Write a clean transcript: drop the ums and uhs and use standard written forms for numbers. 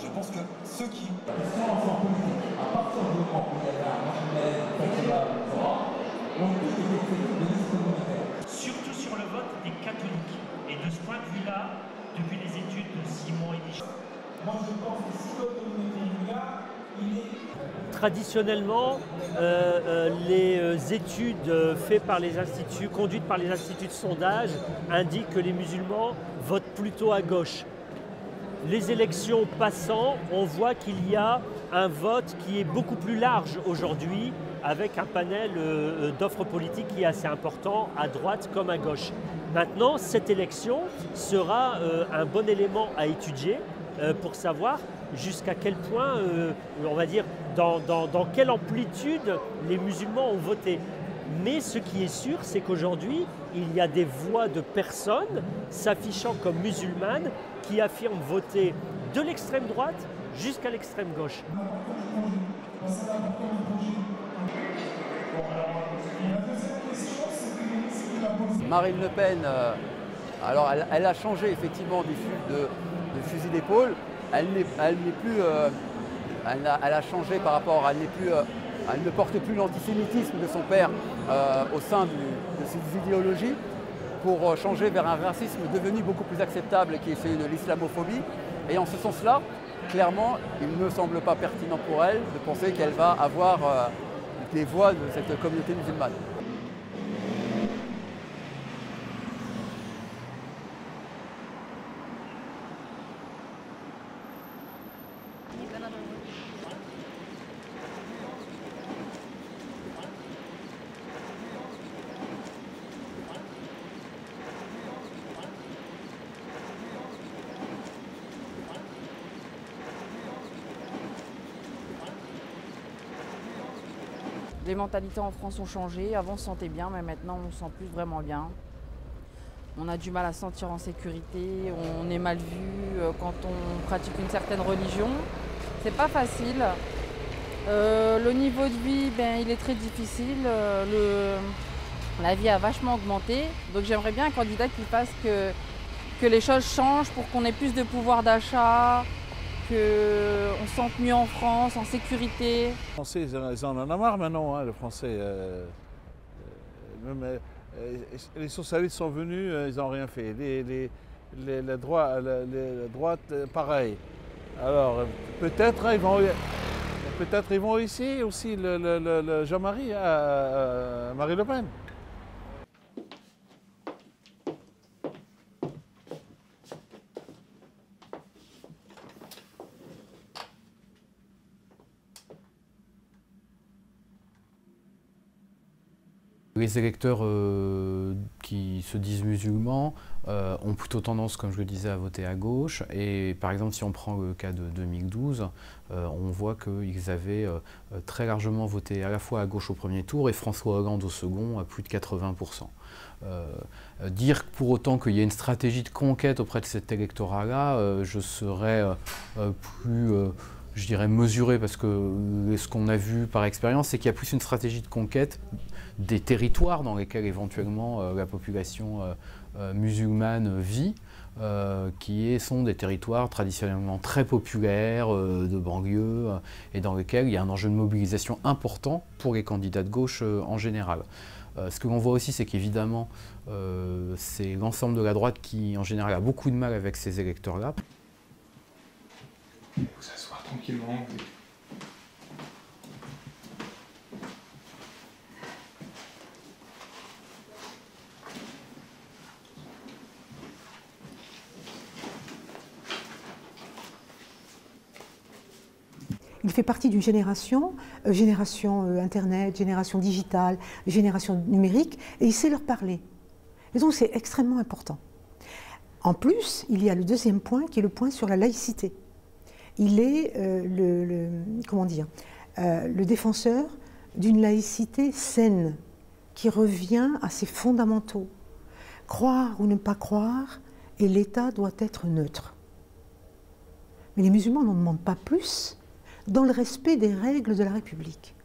Je pense que ceux qui... Surtout sur le vote des catholiques. Et de ce point de vue-là, depuis les études de Simon et Michel, moi je pense que si l'autonomie là, il est... Traditionnellement, les études faites par les instituts, conduites par les instituts de sondage, indiquent que les musulmans votent plutôt à gauche. Les élections passant, on voit qu'il y a un vote qui est beaucoup plus large aujourd'hui, avec un panel d'offres politiques qui est assez important, à droite comme à gauche. Maintenant, cette élection sera un bon élément à étudier pour savoir jusqu'à quel point, on va dire, dans quelle amplitude les musulmans ont voté. Mais ce qui est sûr, c'est qu'aujourd'hui, il y a des voix de personnes s'affichant comme musulmanes qui affirment voter de l'extrême droite jusqu'à l'extrême gauche. Marine Le Pen, alors elle a changé effectivement de fusil d'épaule. Elle a changé par rapport, elle ne porte plus l'antisémitisme de son père au sein de ses idéologies, pour changer vers un racisme devenu beaucoup plus acceptable, qui est celui de l'islamophobie. Et en ce sens-là, clairement, il ne me semble pas pertinent pour elle de penser qu'elle va avoir des voix de cette communauté musulmane. Les mentalités en France ont changé. Avant, on se sentait bien, mais maintenant, on ne se sent plus vraiment bien. On a du mal à se sentir en sécurité. On est mal vu quand on pratique une certaine religion. C'est pas facile. Le niveau de vie, il est très difficile. La vie a vachement augmenté. Donc, j'aimerais bien un candidat qui fasse que les choses changent pour qu'on ait plus de pouvoir d'achat, qu'on se sente mieux en France, en sécurité. Les Français, ils en ont marre maintenant, hein, les Français. Les socialistes sont venus, ils n'ont rien fait. La droite, pareil. Alors, peut-être ils vont ici aussi, le Jean-Marie, Marie Le Pen. Les électeurs qui se disent musulmans ont plutôt tendance, comme je le disais, à voter à gauche. Et par exemple, si on prend le cas de 2012, on voit qu'ils avaient très largement voté à la fois à gauche au premier tour et François Hollande au second à plus de 80%. Dire pour autant qu'il y a une stratégie de conquête auprès de cet électorat-là, je serais plus... je dirais mesuré, parce que ce qu'on a vu par expérience, c'est qu'il y a plus une stratégie de conquête des territoires dans lesquels éventuellement la population musulmane vit, qui sont des territoires traditionnellement très populaires, de banlieue, et dans lesquels il y a un enjeu de mobilisation important pour les candidats de gauche en général. Ce que l'on voit aussi, c'est qu'évidemment, c'est l'ensemble de la droite qui, en général, a beaucoup de mal avec ces électeurs-là. Il faut s'asseoir tranquillement. Il fait partie d'une génération, Internet, génération digitale, génération numérique, et il sait leur parler. Et donc c'est extrêmement important. En plus, il y a le deuxième point, qui est le point sur la laïcité. Il est le défenseur d'une laïcité saine, qui revient à ses fondamentaux. Croire ou ne pas croire, et l'État doit être neutre. Mais les musulmans n'en demandent pas plus, dans le respect des règles de la République.